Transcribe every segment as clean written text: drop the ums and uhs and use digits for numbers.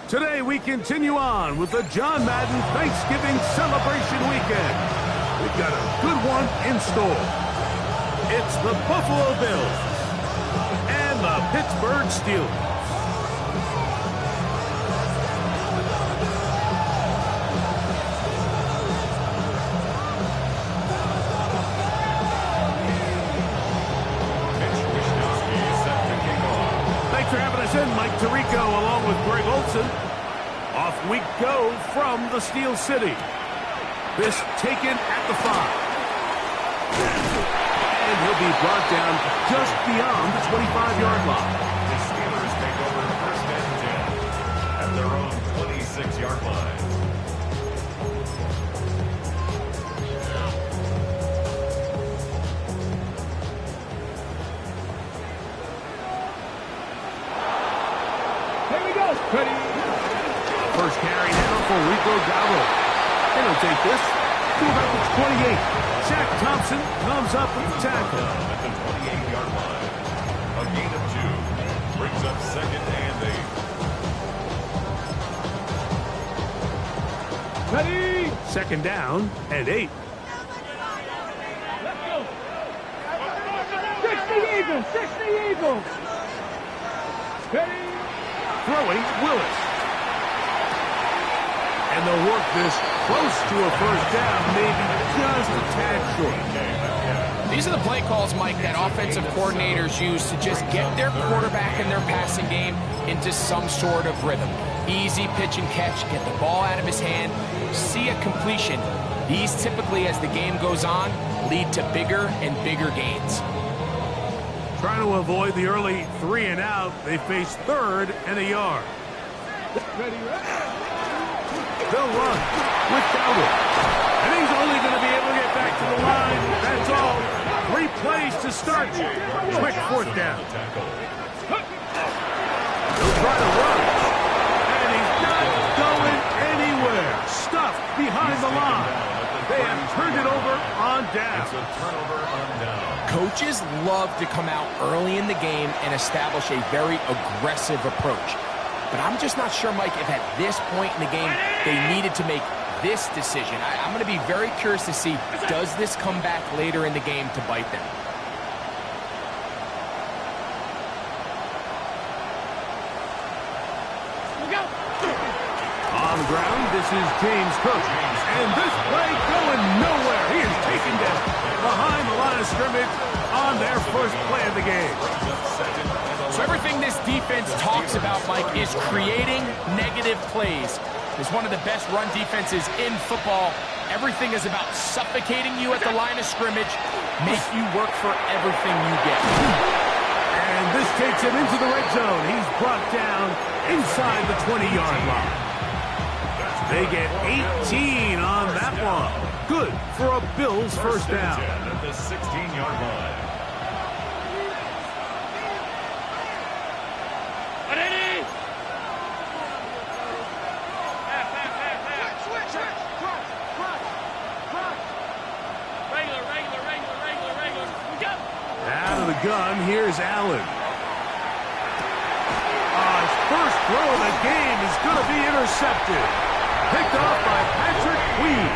Today we continue on with the John Madden Thanksgiving celebration weekend. We've got a good one in store. It's the Buffalo Bills and the Pittsburgh Steelers. Thanks for having us in, Mike Tirico, along with Greg Olson. Off we go from the Steel City. This taken at the 5. And he'll be brought down just beyond the 25-yard line. The Steelers take over first and 10 at their own 26-yard line. Ready. First carry now for Rico Gallo. And he'll take this to about the 28. Shaq Thompson comes up with the tackle. At the 28-yard line. A gain of 2. Brings up second and 8. Ready. Second down and 8. Let's go. 60 Eagles. 60 Eagles. Ready. Throwing Willis. And they'll work this close to a first down, maybe just a tad short. These are the play calls, Mike, that offensive coordinators use to just get their quarterback and their passing game into some sort of rhythm. Easy pitch and catch, get the ball out of his hand, see a completion. These typically, as the game goes on, lead to bigger and bigger gains. Trying to avoid the early 3 and out, they face 3rd and a yard. Ready. They'll run with Dowdle. And he's only going to be able to get back to the line. That's all. 3 plays to start. Quick fourth down. He'll try to run. And he's not going anywhere. Stuffed behind the line. They have turned it over on down. It's a turnover on down. Coaches love to come out early in the game and establish a very aggressive approach. But I'm just not sure, Mike, if at this point in the game they needed to make this decision. I'm going to be very curious to see, does this come back later in the game to bite them? On the ground, this is James Cook. And this play going nowhere. He is taken down behind the line of scrimmage on their first play of the game. So everything this defense talks about, Mike, is creating negative plays. It's one of the best run defenses in football. Everything is about suffocating you at the line of scrimmage, make you work for everything you get. And this takes him into the red zone. He's brought down inside the 20-yard line. They get 18 on that one. Good for a Bills first down. At the 16-yard line. Out of the gun, here's Allen. His first throw of the game is going to be intercepted. Picked off by Patrick Queen.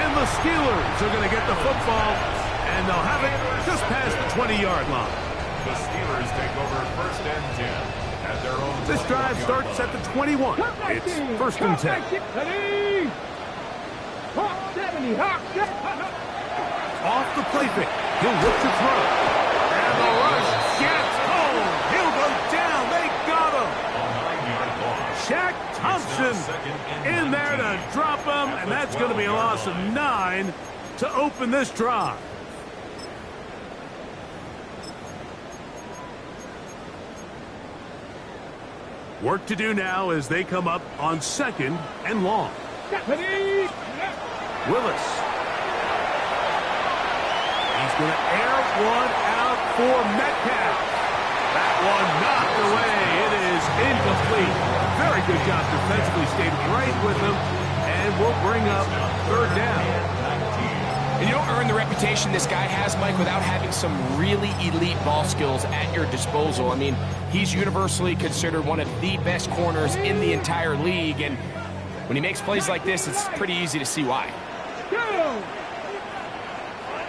And the Steelers are going to get the football, and they'll have it just past the 20-yard line. The Steelers take over first and 10 at their own. This drive starts at the 21. It's first and 10. Ready. 70. Off the play fake. He'll look to throw. And the rush gets home. He'll go down. They got him. Shaq Thompson in there to drop him, and that's going to be a loss of 9 to open this drive. Work to do now as they come up on 2nd and long. Willis. He's going to air one out for Metcalf. That one knocked away. It is incomplete. Very good job defensively. Stayed right with him. And will bring up 3rd down. And you don't earn the reputation this guy has, Mike, without having some really elite ball skills at your disposal. I mean, he's universally considered one of the best corners in the entire league, and when he makes plays like this, it's pretty easy to see why.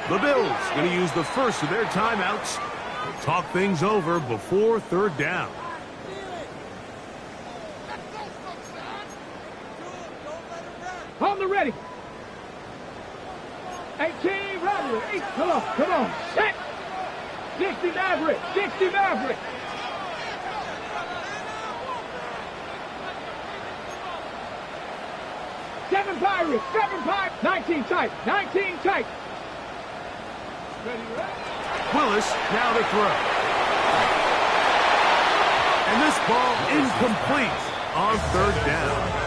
The Bills going to use the first of their timeouts to talk things over before third down. On the ready. 18, Robert. 8, come on. Set. 60 Maverick. 60 Maverick. Seven Pirates. 7 Pirates. 19 tight. 19 tight. Ready, ready. Willis now to throw. And this ball incomplete on third down.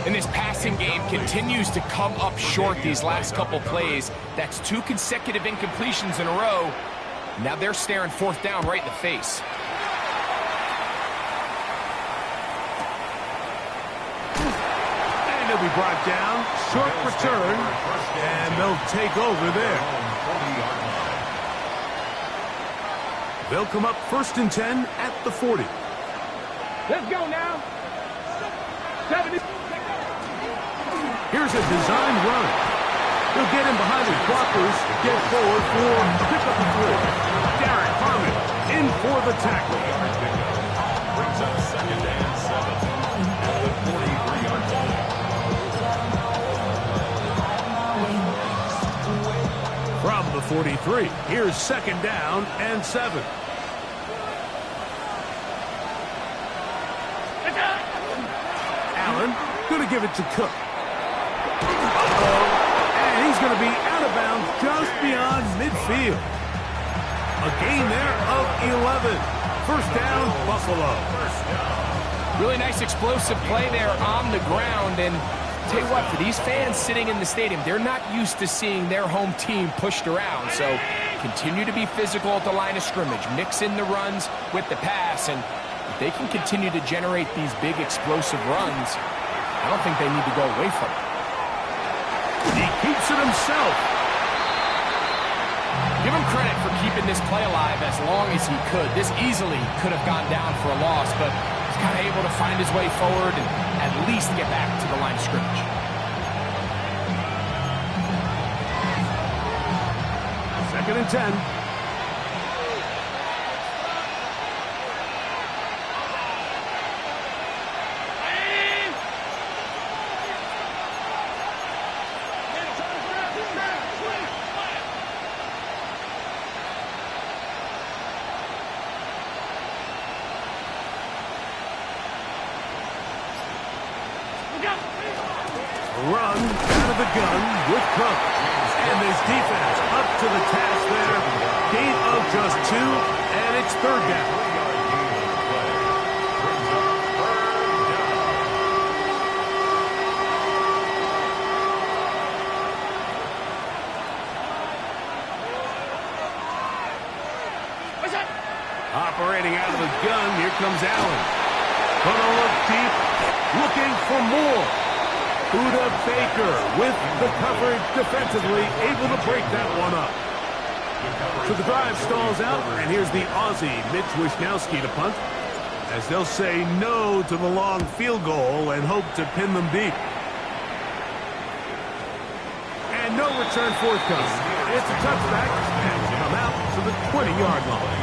And this passing game continues to come up short these last couple plays. That's 2 consecutive incompletions in a row. Now they're staring fourth down right in the face. And he'll be brought down. Short return. And they'll take over there. They'll come up 1st and 10 at the 40. Let's go now. 70. Here's a design run. He'll get in behind his blockers, get forward for a pickup of 4. Derek Harmon in for the tackle. Brings up 2nd and 7 at the 43-yard line. From the 43, here's 2nd down and 7. Allen going to give it to Cook. And he's going to be out of bounds just beyond midfield. A gain there of 11. 1st down, Buffalo. Really nice explosive play there on the ground. And tell you what, for these fans sitting in the stadium, they're not used to seeing their home team pushed around. So continue to be physical at the line of scrimmage. Mix in the runs with the pass. And if they can continue to generate these big explosive runs, I don't think they need to go away from it. He keeps it himself. Give him credit for keeping this play alive as long as he could. This easily could have gone down for a loss, but he's kind of able to find his way forward and at least get back to the line of scrimmage. 2nd and 10. Run out of the gun with Cook. And this defense up to the task there. Gain of just 2, and it's 3rd down. Operating out of the gun, here comes Allen. Gonna look deep, looking for more. Buda Baker with the coverage defensively, able to break that one up. So the drive stalls out, and here's the Aussie, Mitch Wisnowski, to punt, as they'll say no to the long field goal and hope to pin them deep. And no return forthcoming. It's a touchback, and will come out to the 20-yard line.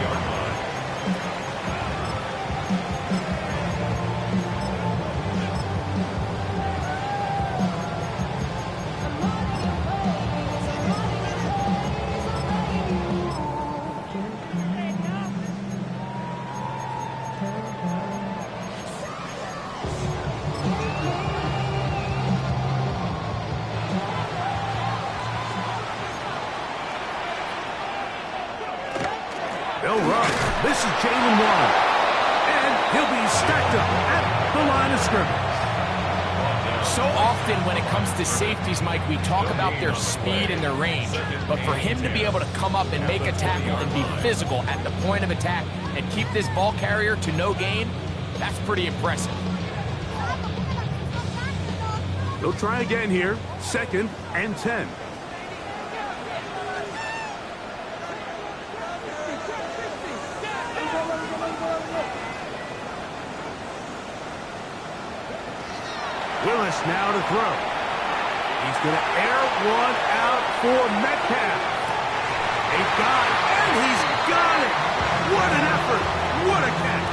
They'll run. This is Jalen Warren. And he'll be stacked up at the line of scrimmage. So often when it comes to safeties, Mike, we talk about their speed and their range. But for him to be able to come up and make a tackle and be physical at the point of attack and keep this ball carrier to no gain, that's pretty impressive. They'll try again here. 2nd and 10. Willis now to throw. He's going to air one out for Metcalf. He got it, and he's got it. What an effort. What a catch.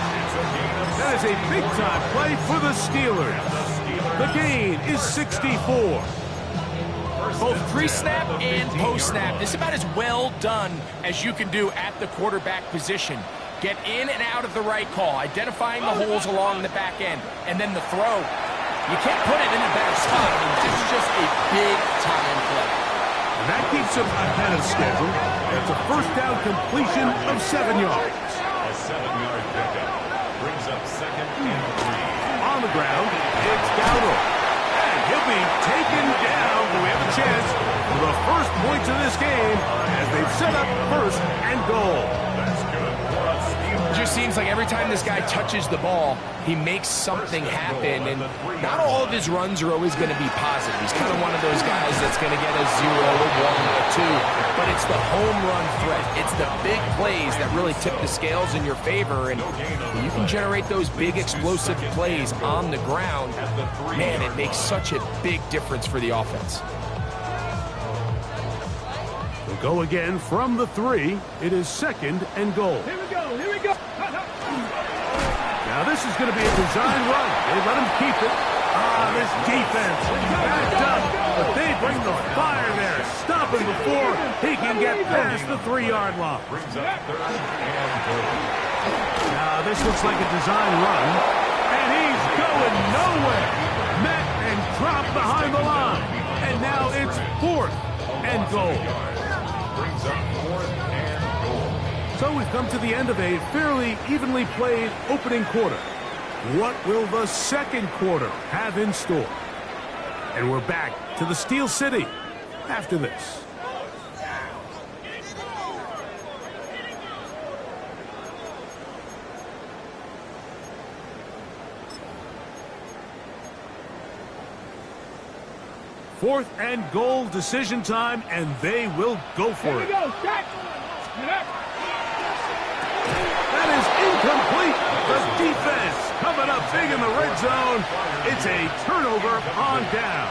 That is a big-time play for the Steelers. The gain is 64. Both pre-snap and post-snap, this is about as well done as you can do at the quarterback position. Get in and out of the right call, identifying the holes along the back end, and then the throw. You can't put it in a better spot. I mean, that's just a big-time play. And that keeps him ahead of schedule. That's a first down completion of 7 yards. A 7-yard pickup brings up 2nd and 3. On the ground, it's Dowdle. And he'll be taken down. We have a chance for the first points of this game as they've set up 1st and goal. That's good for a Steelers. It just seems like every time this guy touches the ball, he makes something happen, and not all of his runs are always going to be positive. He's kind of one of those guys that's going to get a 0, a 1, a 2, but it's the home run threat. It's the big plays that really tip the scales in your favor, and when you can generate those big explosive plays on the ground, man, it makes such a big difference for the offense. We'll go again from the 3. It is 2nd and goal. Here we go. Here we go. Now this is going to be a design run. They let him keep it. This defense backed up, but they bring the fire there. Stop him before he can get past the 3-yard line. Brings up 3rd and goal. Now this looks like a design run, and he's going nowhere. Met and dropped behind the line, and now it's 4th and goal. Brings up 4th and goal. So we've come to the end of a fairly evenly played opening quarter. What will the second quarter have in store? And we're back to the Steel City after this. Fourth and goal, decision time, and they will go for Here we it. go. Shot. That is incomplete. The defense coming up big in the red zone. It's a turnover on down.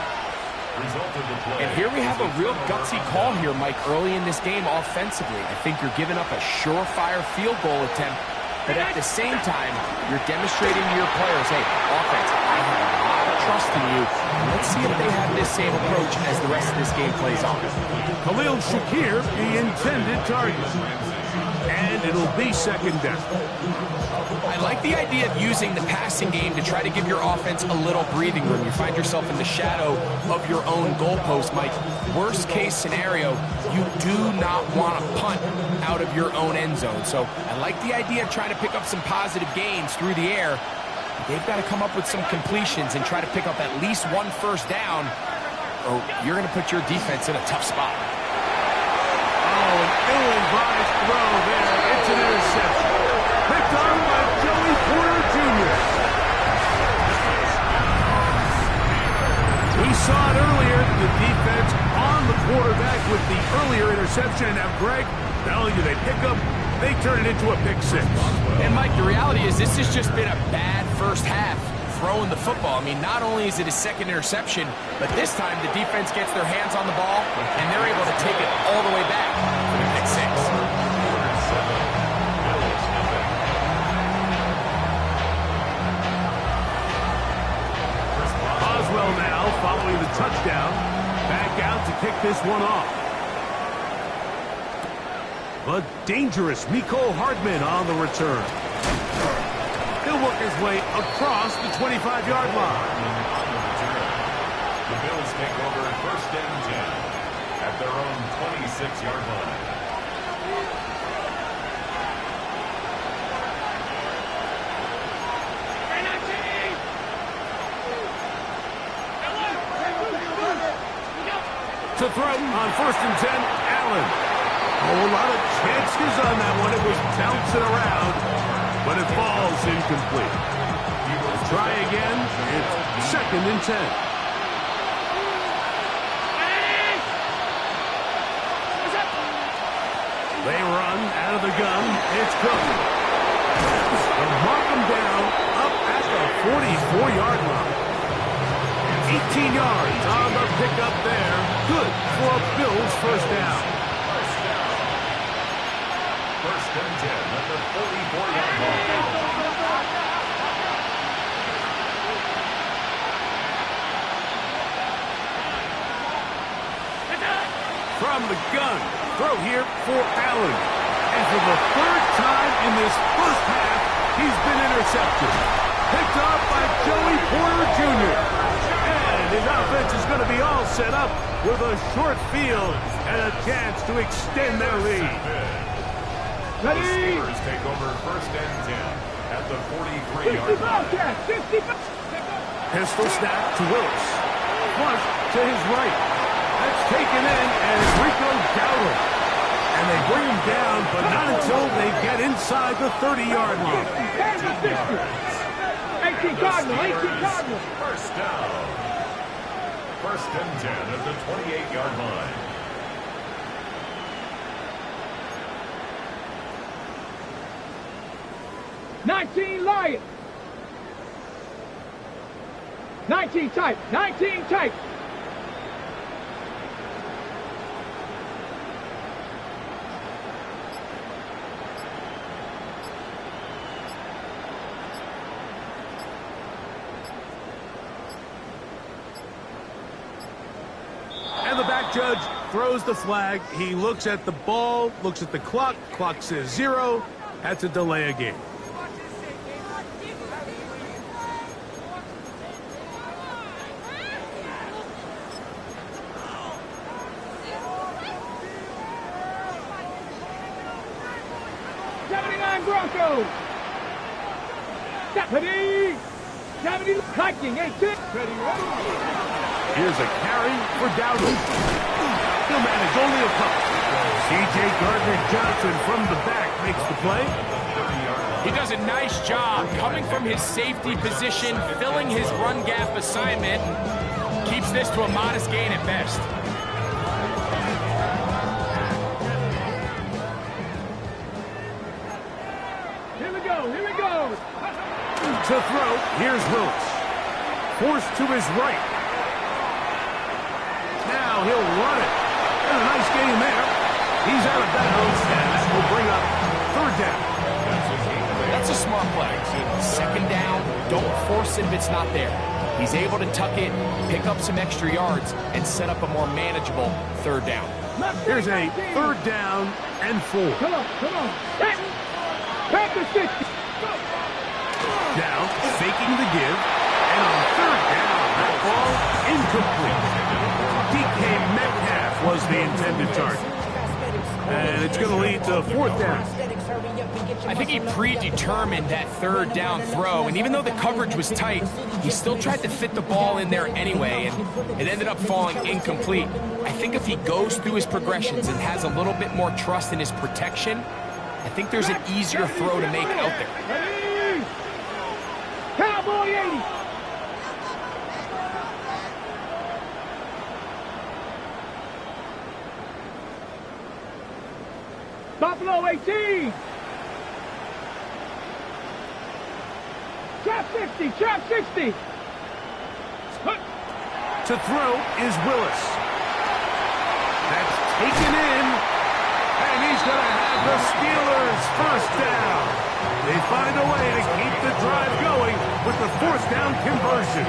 Result of the play. And here we have a real gutsy call here, Mike, early in this game offensively. I think you're giving up a surefire field goal attempt, but at the same time, you're demonstrating to your players, hey, offense, I have a lot of trust in you. Let's see if they have this same approach as the rest of this game plays on. Khalil Shakir, the intended target. And it'll be 2nd down. I like the idea of using the passing game to try to give your offense a little breathing room. You find yourself in the shadow of your own goalpost, Mike. Worst case scenario, you do not want to punt out of your own end zone. So I like the idea of trying to pick up some positive gains through the air. They've got to come up with some completions and try to pick up at least 1 first down, or you're going to put your defense in a tough spot. Oh, an ill-advised throw there. It's an interception. Picked on by Joey Porter Jr. We saw it earlier. The defense on the quarterback with the earlier interception. And now Greg, not only do they pick up, they turn it into a pick 6. And, Mike, the reality is this has just been a bad first half throwing the football. I mean, not only is it his 2nd interception, but this time the defense gets their hands on the ball, and they're able to take it all the way back for the pick 6. Boswell now following the touchdown. Back out to kick this one off. But dangerous Mecole Hardman on the return. He'll work his way across the 25-yard line. The Bills take over 1st and 10 at their own 26-yard line. To throw on 1st and 10, Allen. Oh, a lot of chances on that one. It was bouncing around, but it falls incomplete. Try again. It's 2nd and 10. They run out of the gun. It's Cook. They'll mark them down up at the 44-yard line. 18 yards on the pickup there. Good for a Bills first down. First and 10 at the 44-yard line. From the gun, throw here for Allen. And for the third time in this first half, he's been intercepted. Picked up by Joey Porter Jr. And his offense is going to be all set up with a short field and a chance to extend their lead. The Steelers take over first and 10 at the 43-yard line. Pistol snap to Willis. Flush to his right. That's taken in as Rico Dowdle. And they bring him down, but not until they get inside the 30-yard line. 18 Cardinals. First down. First and 10 at the 28-yard line. Lions. 19 tight. And the back judge throws the flag. He looks at the ball, looks at the clock. Clock says 0. That's a delay of game. Broncos. 70. Hiking. 18. Here's a carry for Dowdle. He'll manage only a couple. C.J. Gardner-Johnson from the back makes the play. He does a nice job coming from his safety position, filling his run gap assignment. Keeps this to a modest gain at best. Here we go. To throw, here's Willis. Forced to his right. Now he'll run it. And a nice game there. He's out of bounds, and that will bring up third down. That's a smart play. Second down, don't force it if it's not there. He's able to tuck it, pick up some extra yards, and set up a more manageable third down. Here's a third down and 4. Come on. Back to 60. Down, faking the give, and on third down, that ball incomplete. DK Metcalf was the intended target. And it's going to lead to fourth down. I think he predetermined that third down throw, and even though the coverage was tight, he still tried to fit the ball in there anyway, and it ended up falling incomplete. I think if he goes through his progressions and has a little bit more trust in his protection, I think there's an easier throw to make out there. Cowboy 80. Buffalo 18. Trap 60. To throw is Willis. That's taken in, and he's going to have the Steelers first down. They find a way to keep the drive going with the fourth down conversion.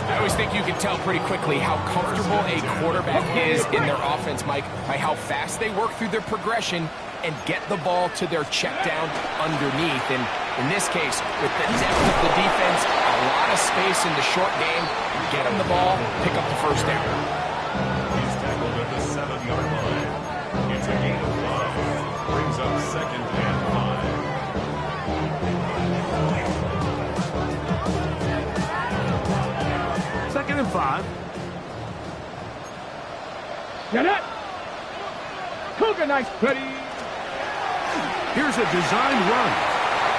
I always think you can tell pretty quickly how comfortable a quarterback is in their offense, Mike, by how fast they work through their progression and get the ball to their check down underneath. And in this case, with the depth of the defense, a lot of space in the short game, get them the ball, pick up the first down. He's tackled at the 7-yard line. It's a gain of 5. Brings up second and 5. Second and 5. Get it. Cougar nice. Ready. Here's a design run.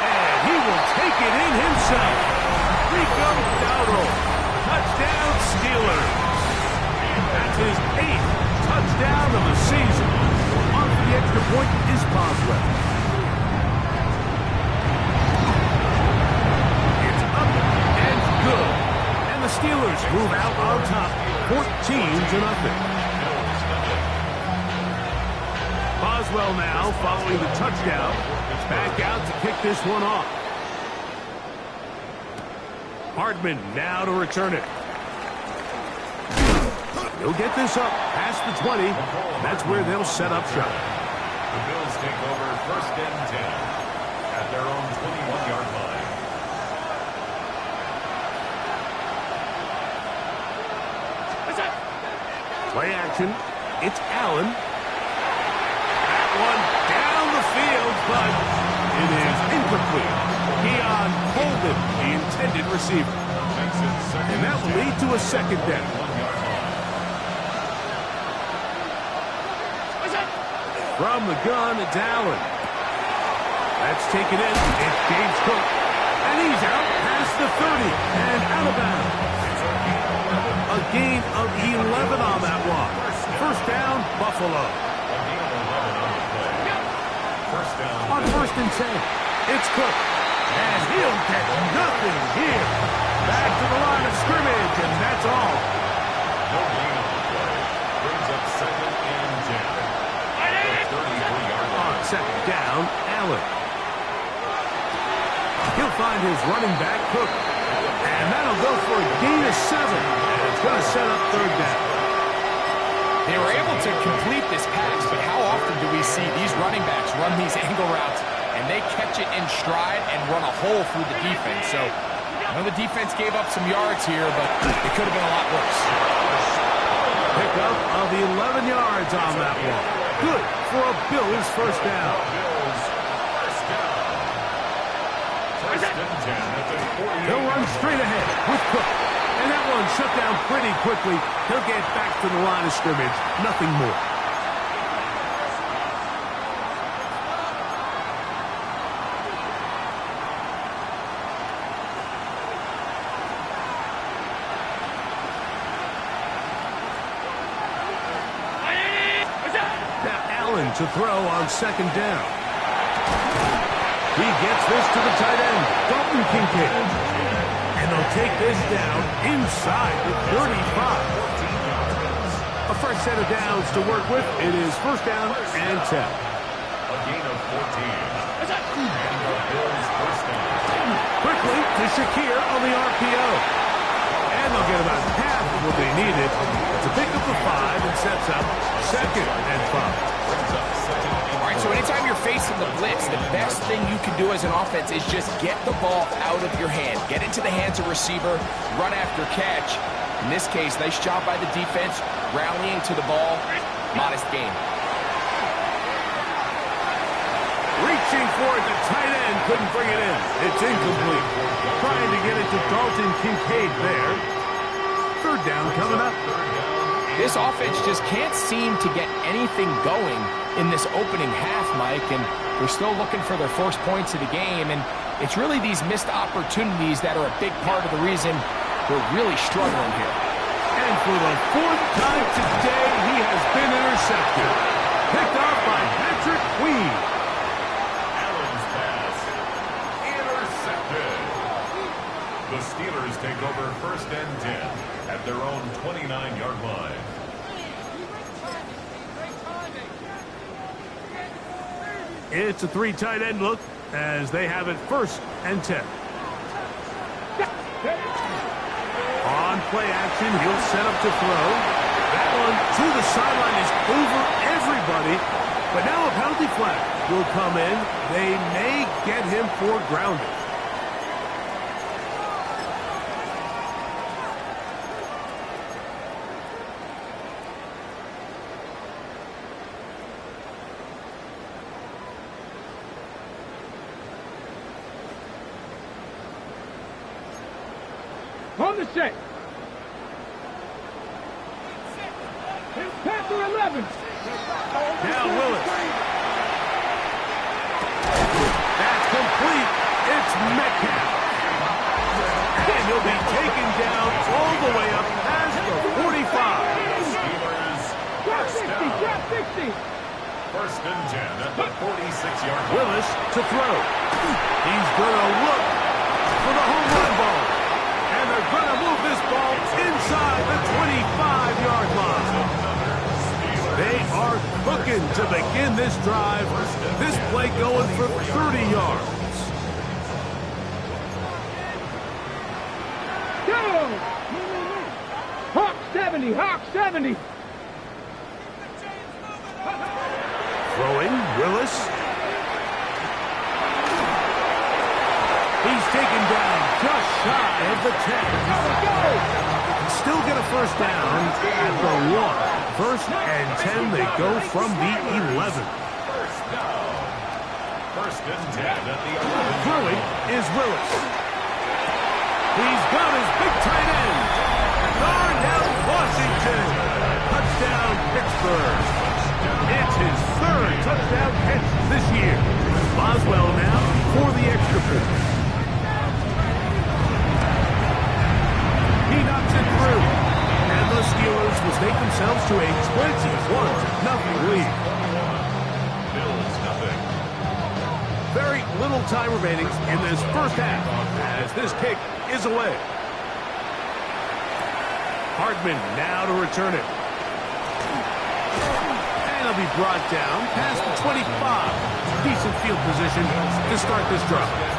And he will take it in himself. Rico Dowdle. Touchdown Steelers. That's his 8th touchdown of the season. Off the extra point is Boswell. It's up and good. And the Steelers move out on top, 14-0. Boswell now following the touchdown. Back out to kick this one off. Hardman now to return it. He'll get this up past the 20. That's where they'll set up shop. The Bills take over 1st and 10 at their own 21-yard line. Play action. It's Allen. That one down the field, but it is incomplete. Keon Holden, the intended receiver. And that will lead to a 2nd down. From the gun, it's Allen. That's taken in. It's James Cook. And he's out past the 30 and out of bounds. A gain of 11 on that one. 1st down, Buffalo. On 1st and 10, it's Cook. And he'll get nothing here. Back to the line of scrimmage, and that's all. No gain on the play. Brings up 2nd and 10. 33-yard line. On 2nd down, Allen. He'll find his running back, Cook. And that'll go for a gain of 7. And it's going to set up 3rd down. They were able to complete this pass, but how often do we see these running backs run these angle routes and they catch it in stride and run a hole through the defense? So I know the defense gave up some yards here, but it could have been a lot worse. Pickup of 11 yards on that one. Good for a Bills 1st down. Bills 1st down. 1st and 10 at the 48. He'll run straight ahead with Cook. And that one shut down pretty quickly. He'll get back to the line of scrimmage. Nothing more. Now Allen to throw on 2nd down. He gets this to the tight end, Dalton Kincaid. And they'll take this down inside the 35. A fresh set of downs to work with. It is 1st down and 10. A gain of 14. And the Bills 1st down. Quickly to Shakir on the RPO. And they'll get about half of what they needed to pick up the 5 and sets up 2nd and 5. All right, so anytime you're facing the blitz, the best thing you can do as an offense is just get the ball out of your hand. Get into the hands of receiver, run after catch. In this case, nice job by the defense, rallying to the ball. Modest gain. Reaching for it, the tight end couldn't bring it in. It's incomplete. Trying to get it to Dalton Kincaid there. 3rd down coming up. This offense just can't seem to get anything going in this opening half, Mike, and they're still looking for their first points of the game, and it's really these missed opportunities that are a big part of the reason we're really struggling here. And for the 4th time today, he has been intercepted. Picked off by Patrick Queen. Allen's pass. Intercepted. The Steelers take over 1st and 10 at their own 29-yard line. It's a 3 tight end look as they have it 1st and 10. On play action, he'll set up to throw. That one to the sideline is over everybody. But now a penalty flag will come in. They may get him for grounding. On the set. Panther 11. Now Willis. That's complete. It's Metcalf. And he'll be taken down all the way up past the 45. Drop 60, drop 60. 1st and 10 at the 46-yard line. Willis to throw. He's going to look for the home run ball. And they're going to move this ball this drive. This play going for 30 yards. Go! Hawk 70, Hawk 70. Throwing, Willis. He's taken down just shy of the 10. Still get a first down at the 1. First and 10, they go from the 11. First down. First and 10 at the 11. Throwing is Willis. He's got his big tight end. Darnell Washington. Touchdown, Pittsburgh. It's his 3rd touchdown catch this year. Boswell now for the extra point. He knocks it through. And the Steelers will take themselves to a 21-0 lead. Bills nothing. Very little time remaining in this first half as this kick is away. Hardman now to return it. And he'll be brought down past the 25. Decent field position to start this drive.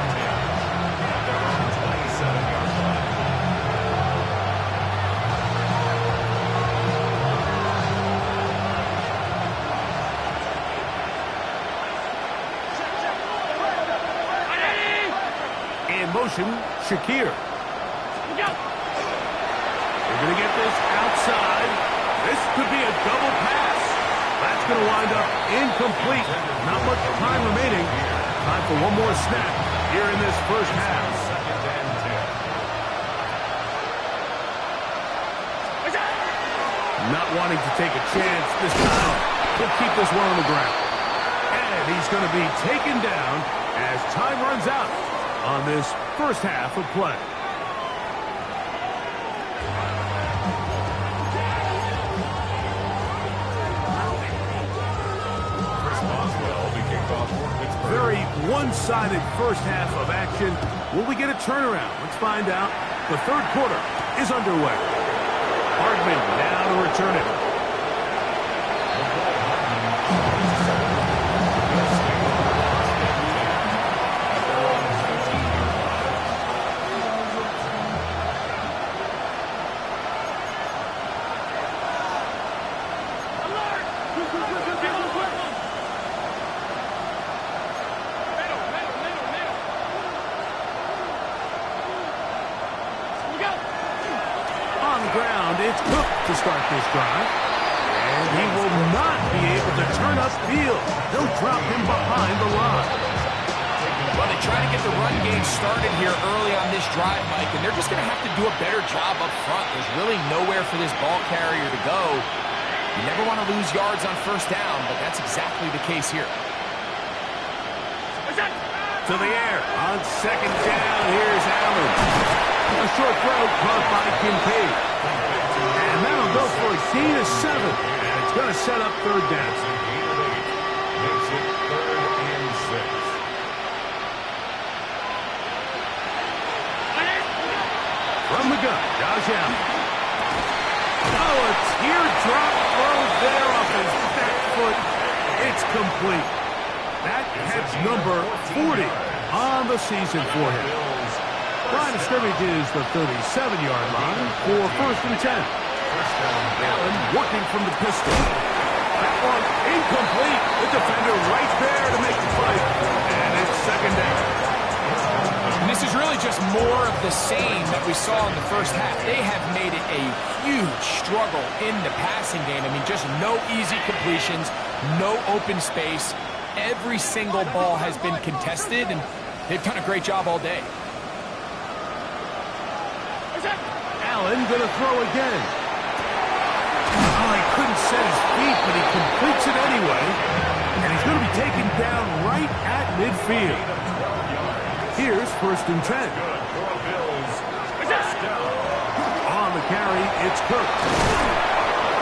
In motion, Shakir. They're going to get this outside. This could be a double pass. That's going to wind up incomplete. Not much time remaining. Time for one more snap here in this first half. Not wanting to take a chance this time. He'll keep this one on the ground. And he's going to be taken down as time runs out on this first half of play. Very one-sided first half of action. Will we get a turnaround? Let's find out. The third quarter is underway. Hardman now to return it. It's Cook to start this drive. And he will not be able to turn upfield. They'll drop him behind the line. Well, they try to get the run game started here early on this drive, Mike, and they're just going to have to do a better job up front. There's really nowhere for this ball carrier to go. You never want to lose yards on first down, but that's exactly the case here. To the air on second down. Here's Allen. A short throw caught by Kincaid. And that'll go for a gain of 7. And it's going to set up third down. Makes it 3rd and 6. From the gun, Josh Allen. Oh, a teardrop throw there off his back foot. It's complete. That catch number 40 on the season for him. Line of scrimmage is the 37-yard line for 1st and 10. Allen working from the pistol. That one incomplete. The defender right there to make the play. And it's second down. And this is really just more of the same that we saw in the first half. They have made it a huge struggle in the passing game. I mean, just no easy completions, no open space. Every single ball has been contested, and they've done a great job all day. Allen going to throw again. Oh, he couldn't set his feet, but he completes it anyway. And he's going to be taken down right at midfield. Here's 1st and 10. On the carry, it's Cook.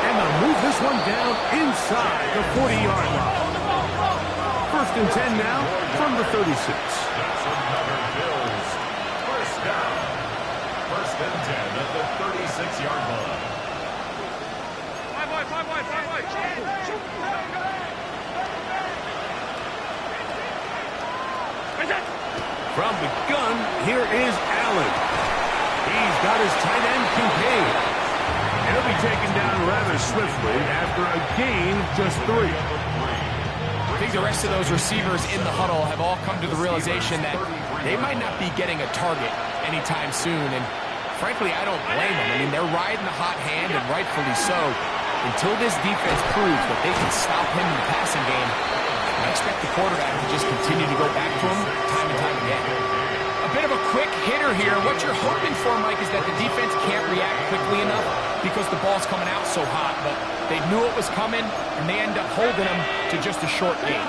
And they'll move this one down inside the 40-yard line. 1st and 10 now from the 36. That's another Bills. First down. 1st and 10 at the 36-yard line. From the gun, here is Allen. He's got his tight end contained. He'll be taken down rather swiftly after a gain of just 3. I think the rest of those receivers in the huddle have all come to the realization that they might not be getting a target anytime soon. And frankly, I don't blame them. I mean, they're riding the hot hand, and rightfully so. Until this defense proves that they can stop him in the passing game, I expect the quarterback to just continue to go back to him time and time again. A bit of a quick hitter here. What you're hoping for, Mike, is that the defense can't react quickly enough because the ball's coming out so hot. But they knew it was coming, and they end up holding them to just a short gain.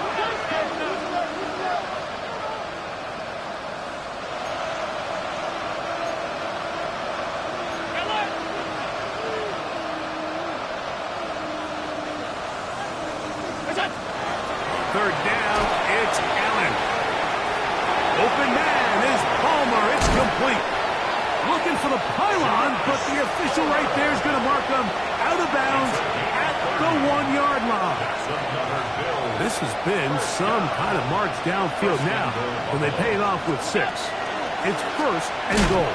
Third down, it's Allen. Open man is Palmer. It's complete. Looking for the pylon, but the official right there is going to mark them out of bounds at the 1-yard line. This has been some kind of march downfield now, and they pay it off with 6. It's first and goal.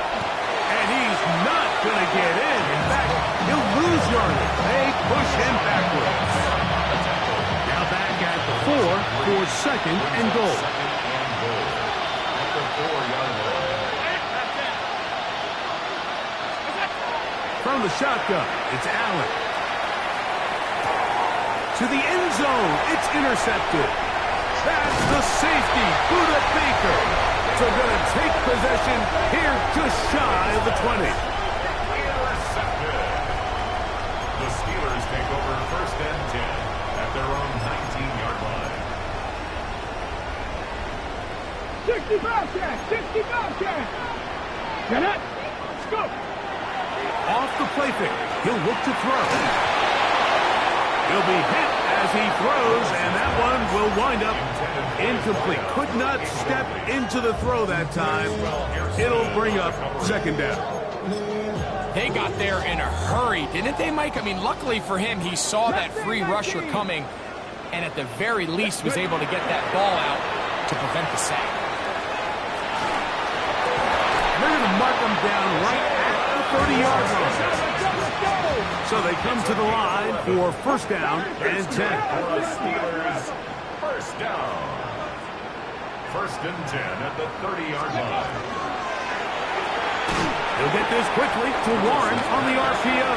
And he's not going to get in. In fact, he'll lose yardage. They push him backwards. Now back at the 4 for second and goal. From the shotgun, it's Allen. To the end zone, it's intercepted. That's the safety, Buda Baker. So going to take possession here just shy of the 20. Intercepted. The Steelers take over first and 10 at their own 19-yard line. 60 Bobcat! 60 Bobcat! Get it! Let's go! Off the play fake. He'll look to throw. He'll be hit as he throws, and that one will wind up incomplete. Could not step into the throw that time. It'll bring up second down. They got there in a hurry, didn't they, Mike? I mean, luckily for him, he saw that free rusher coming, and at the very least was able to get that ball out to prevent the sack. They're going to mark him down right at the 30-yard line. So they come to the line for first down and 10. Steelers, first down. First and 10 at the 30-yard line. He'll get this quickly to Warren on the RPO.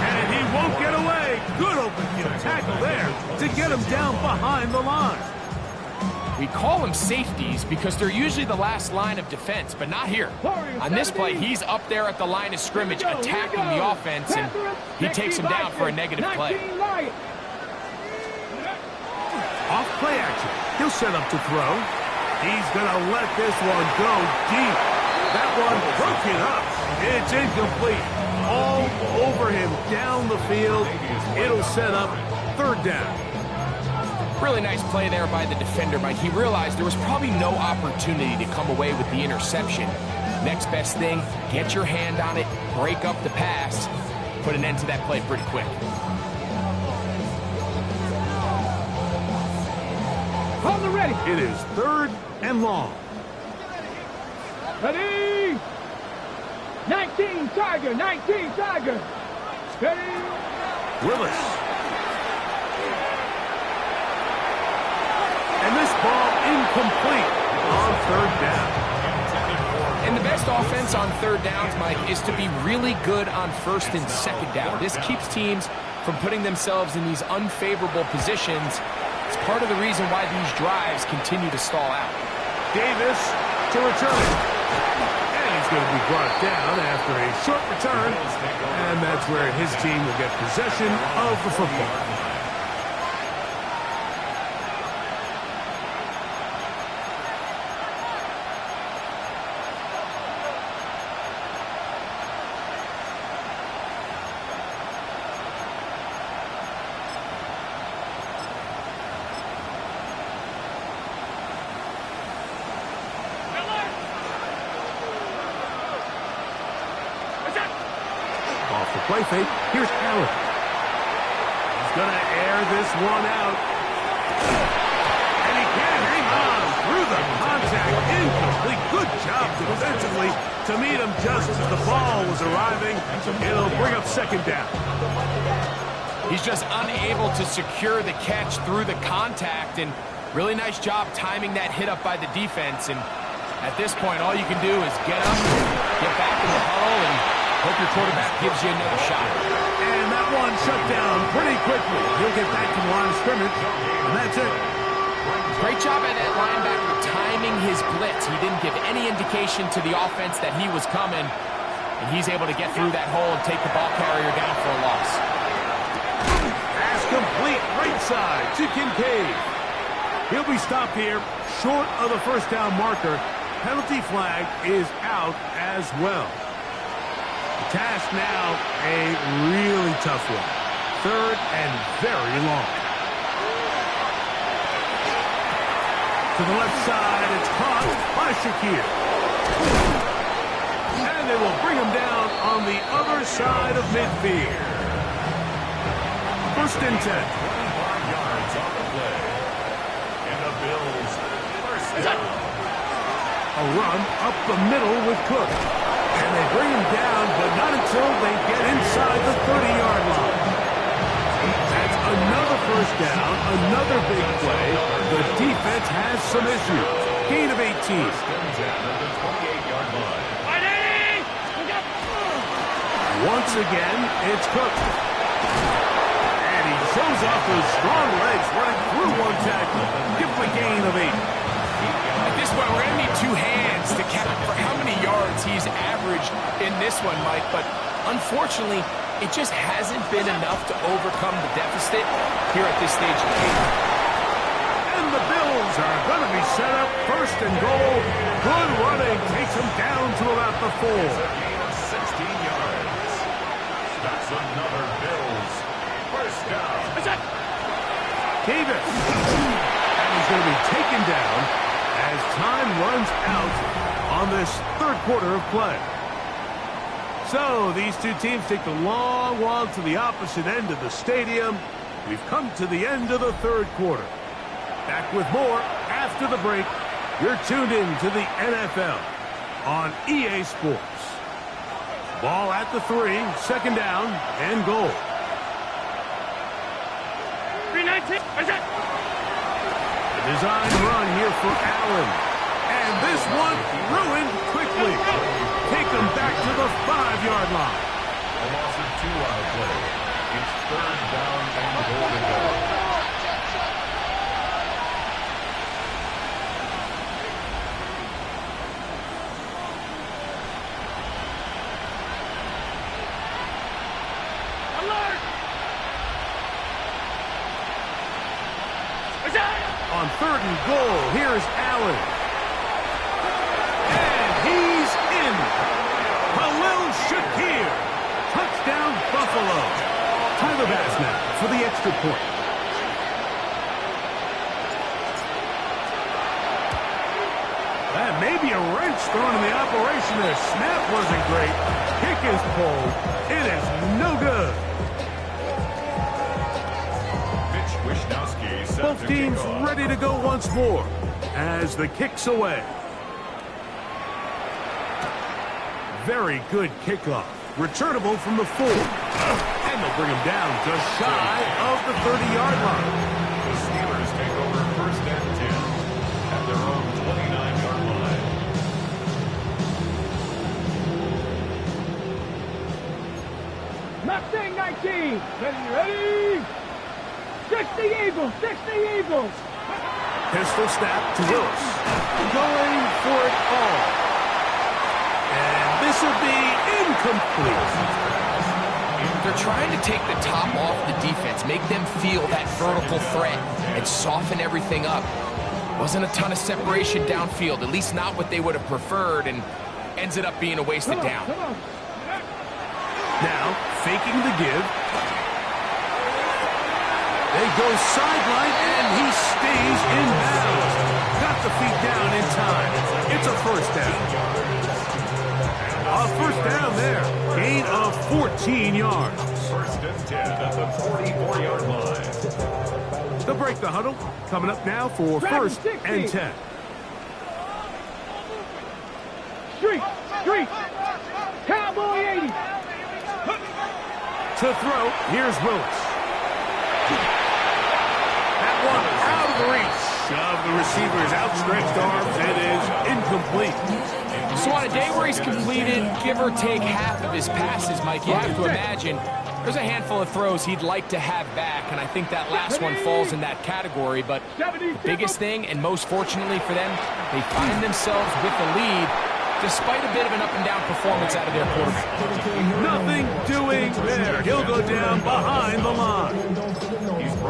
And he won't get away. Good open field tackle there to get him down behind the line. We call them safeties because they're usually the last line of defense, but not here. On this play, he's up there at the line of scrimmage attacking the offense, and he takes him down for a negative play. Off play action. He'll set up to throw. He's going to let this one go deep. That one broken up. It's incomplete. All over him down the field. It'll set up third down. Really nice play there by the defender, Mike. He realized there was probably no opportunity to come away with the interception. Next best thing, get your hand on it, break up the pass, put an end to that play pretty quick. On the ready. It is third and long. Ready. 19 Tiger. 19 Tiger. Ready. Willis. And this ball incomplete on third down. And the best offense on third downs, Mike, is to be really good on first and second down. This keeps teams from putting themselves in these unfavorable positions. It's part of the reason why these drives continue to stall out. Davis to return it. And he's going to be brought down after a short return. And that's where his team will get possession of the football. Play fake. Here's Allen. He's going to air this one out. And he can hang on. through the contact, incomplete. Good job defensively to meet him just as the ball was arriving. It'll bring up second down. He's just unable to secure the catch through the contact, and really nice job timing that hit up by the defense. And at this point, all you can do is get up, get back in the huddle, and hope your quarterback gives you another shot. And that one shut down pretty quickly. He'll get back to the line of scrimmage, and that's it. Great job by that linebacker timing his blitz. He didn't give any indication to the offense that he was coming, and he's able to get through that hole and take the ball carrier down for a loss. Pass complete, right side to Kincaid. He'll be stopped here, short of the first down marker. Penalty flag is out as well. The task now, a really tough one. Third and very long. To the left side, it's caught by Shakir. And they will bring him down on the other side of midfield. First and 10. 25 yards on the play. And the Bills first down. A run up the middle with Cook. And they bring him down, but not until they get inside the 30-yard line. That's another first down, another big play. The defense has some issues. Gain of 18. First and 10 at the 28-yard line. Once again, it's Cook. And he shows off his strong legs running through one tackle. Give him a gain of 8. At this point, we're going to need two hands to count for how many yards he's averaged in this one, Mike. But unfortunately, it just hasn't been enough to overcome the deficit here at this stage of the game. And the Bills are going to be set up first and goal. Good running takes him down to about the 4. Gain of 16 yards. That's another Bills first down. Davis. And he's going to be taken down as time runs out on this third quarter of play. So these two teams take the long walk to the opposite end of the stadium. We've come to the end of the third quarter. Back with more after the break. You're tuned in to the NFL on EA Sports. Ball at the 3, second down and goal. 319. The design run here for Allen. And this one ruined quickly. Take them back to the 5-yard line. A loss of 2 on the play. It's third down and goal to go. On third and goal, here's Allen. And he's in. Khalil Shakir. Touchdown, Buffalo. Tyler Bass now for the extra point. That may be a wrench thrown in the operation there. Snap wasn't great. Kick is pulled. It is no good. Both teams ready to go once more as the kick's away. Very good kickoff. Returnable from the 4. And they'll bring him down just shy of the 30-yard line. The Steelers take over first and 10 at their own 29-yard line. Mustang 19. Ready? 60 Eagles. 60 Eagles. Pistol snap to Willis. Going for it all. And this will be incomplete. They're trying to take the top off the defense, make them feel that vertical threat, and soften everything up. Wasn't a ton of separation downfield, at least not what they would have preferred, and ends it up being a wasted down. Now, faking the give. They go sideline, and he stays in bounds. Got the feet down in time. It's a first down. A first down there. Gain of 14 yards. First and 10 at the 44-yard line. They'll break the huddle. Coming up now for first and 10. Street. Cowboy 80. To throw, here's Willis. That one out of the reach of the receiver's outstretched arms. It is incomplete. So on a day where he's completed, give or take half of his passes, Mike, you have to imagine there's a handful of throws he'd like to have back, and I think that last one falls in that category. But the biggest thing, and most fortunately for them, they find themselves with the lead despite a bit of an up-and-down performance out of their quarterback. Nothing doing there. He'll go down behind the line.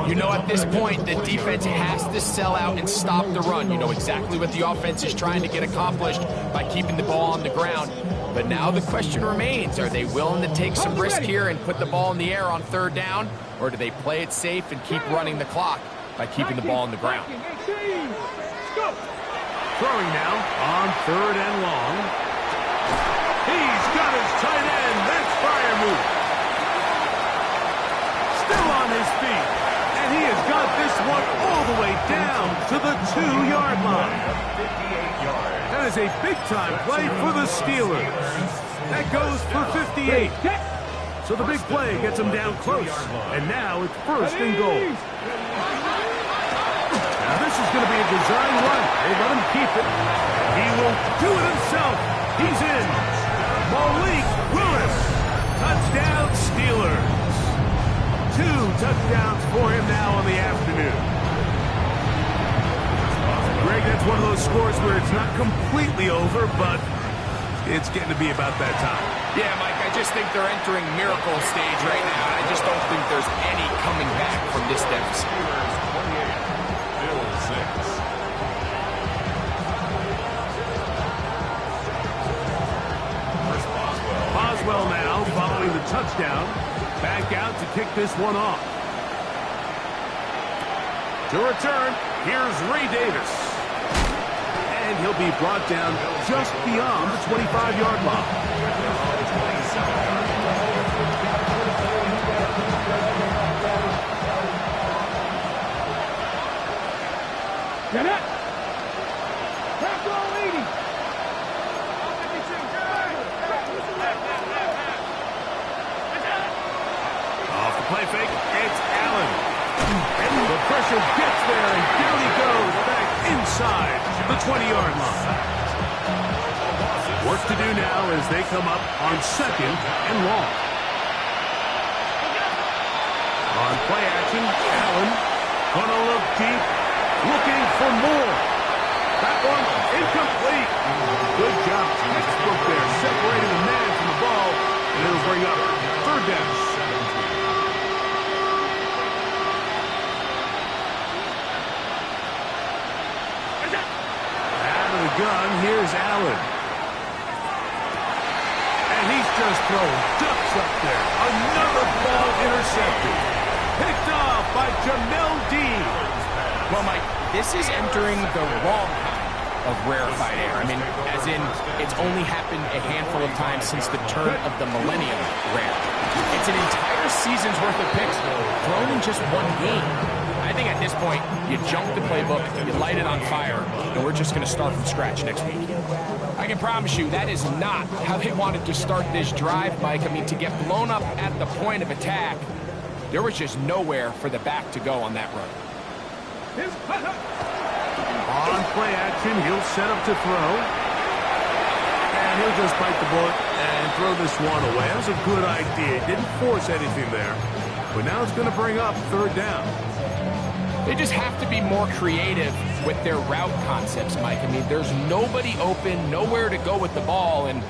You know, at this point, the defense has to sell out and stop the run. You know exactly what the offense is trying to get accomplished by keeping the ball on the ground. But now the question remains, are they willing to take some risk here and put the ball in the air on third down? Or do they play it safe and keep running the clock by keeping the ball on the ground? Throwing now on third and long. He's got his tight end. That's fire move. Still on his feet. And he has got this one all the way down to the 2-yard line. That is a big-time play for the Steelers. That goes for 58. So the big play gets him down close. And now it's first and goal. Now this is going to be a design run. They let him keep it. He will do it himself. He's in. Malik Willis. Touchdown Steelers. 2 touchdowns for him now on the afternoon. Greg, that's one of those scores where it's not completely over, but it's getting to be about that time. Yeah, Mike, I just think they're entering miracle stage right now. I just don't think there's any coming back from this deficit. Boswell now following the touchdown. Back out to kick this one off. To return, here's Ray Davis. And he'll be brought down just beyond the 25-yard line. Get it! Tackle 80! Off the play fake, it's Allen. And the pressure gets there, and down he goes back inside the 20-yard line. Work to do now as they come up on second and long. On play action, Allen gonna look deep, looking for more. That one incomplete. Good job, textbook there, separating the man from the ball, and it'll bring up third down. Out of the gun, here's Allen. And he's just throwing ducks up there. Another ball intercepted. Picked off by Jamel Dean. Well, Mike, this is entering the wrong kind of rarefied air. I mean, as in, it's only happened a handful of times since the turn of the millennium rare. It's an entire season's worth of picks thrown in just one game. I think at this point, you jump the playbook, you light it on fire, and we're just going to start from scratch next week. I can promise you that is not how they wanted to start this drive, Mike. I mean, to get blown up at the point of attack, there was just nowhere for the back to go on that run. On play action, he'll set up to throw. And he'll just bite the bullet and throw this one away. That was a good idea. Didn't force anything there. But now it's going to bring up third down. They just have to be more creative with their route concepts, Mike. I mean, there's nobody open, nowhere to go with the ball, and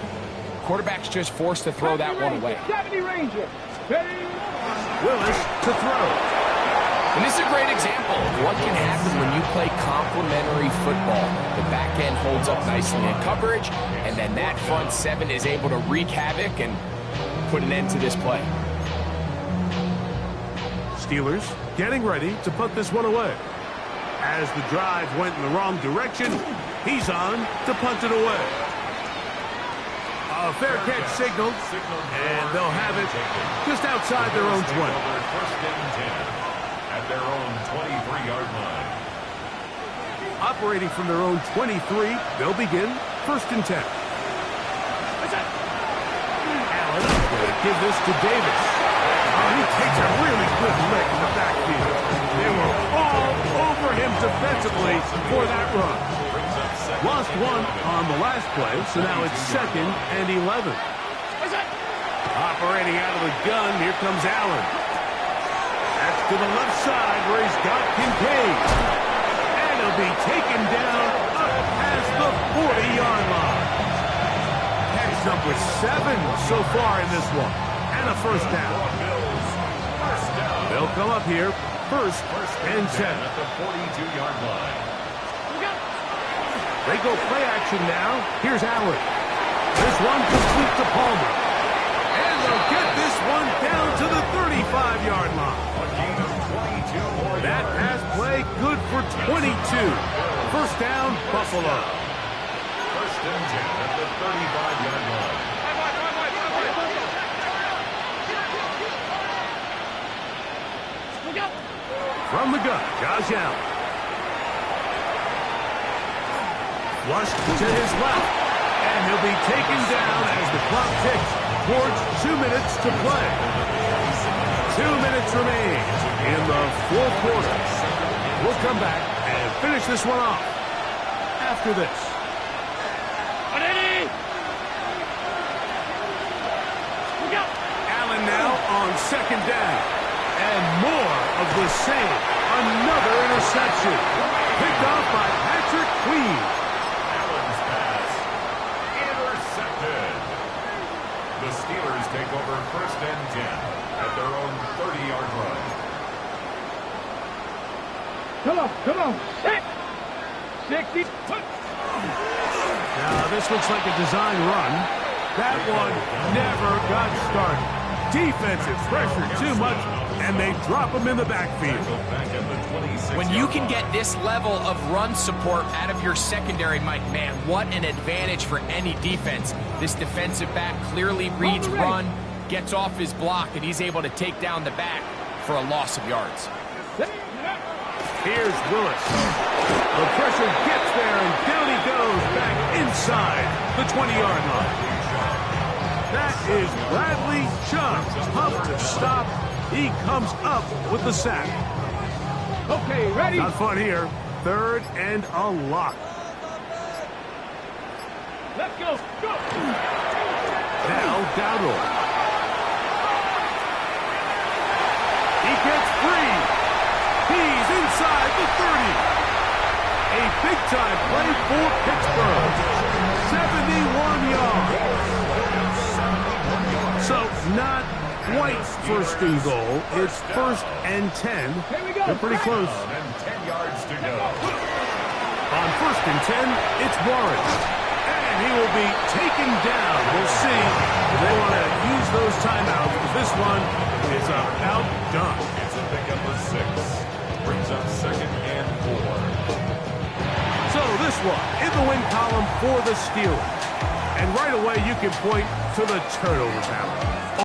quarterback's just forced to throw that one away. 70 Ranger. Willis to throw. And this is a great example of what can happen when you play complementary football. The back end holds up nicely in coverage, and then that front seven is able to wreak havoc and put an end to this play. Steelers getting ready to put this one away. As the drive went in the wrong direction, he's on to punt it away. A fair catch signaled, and they'll have it just outside their own 20. First and 10 at their own 23-yard line. Operating from their own 23, they'll begin first and 10. give this to Davis. Oh, he takes a really good lick in the backfield. They were all over him defensively for that run. Lost one on the last play, so now it's 2nd and 11. Operating out of the gun, here comes Allen. That's to the left side where he's got Kincaid. And he'll be taken down up past the 40-yard line. Picks up with 7 so far in this one. And a first down. They'll come up here, first and 10. At the 42-yard line. They go play action now. Here's Allen. This one complete to Palmer. And they'll get this one down to the 35-yard line. A gain of 22 more That yards. pass play good for 22. First down, Buffalo. First and 10 at the 35-yard line. From the gun, Josh Allen. Flushed to his left. And he'll be taken down as the clock ticks towards 2 minutes to play. 2 minutes remain in the fourth quarter. We'll come back and finish this one off after this. Allen now on 2nd down. And more of the same. Another interception. Picked off by Patrick Queen. Allen's pass intercepted. The Steelers take over first and 10 at their own 30-yard line. Come on. 60. Now, this looks like a design run. That one never got started. Defensive pressure too much, and they drop him in the backfield. Back at the 26. When you can get this level of run support out of your secondary, Mike, man, what an advantage for any defense. This defensive back clearly reads run, gets off his block, and he's able to take down the back for a loss of yards. Here's Willis. The pressure gets there, and down he goes back inside the 20-yard line. That is Bradley Chubb. Tough to stop. He comes up with the sack. Okay, ready? Not fun here. 3rd and a lot. Let's go. Now Dowdle. He gets free. He's inside the 30. A big-time play for Pittsburgh. 71 yards. So not quite first and goal. It's 1st and 10. Here we go. They're pretty close. And 10 yards to go. On 1st and 10, it's Warren. And he will be taken down. We'll see if they want to use those timeouts, because this one is about done. It's a pickup of 6. Brings up 2nd and 4. So this one in the win column for the Steelers. And right away you can point to the turnover battle.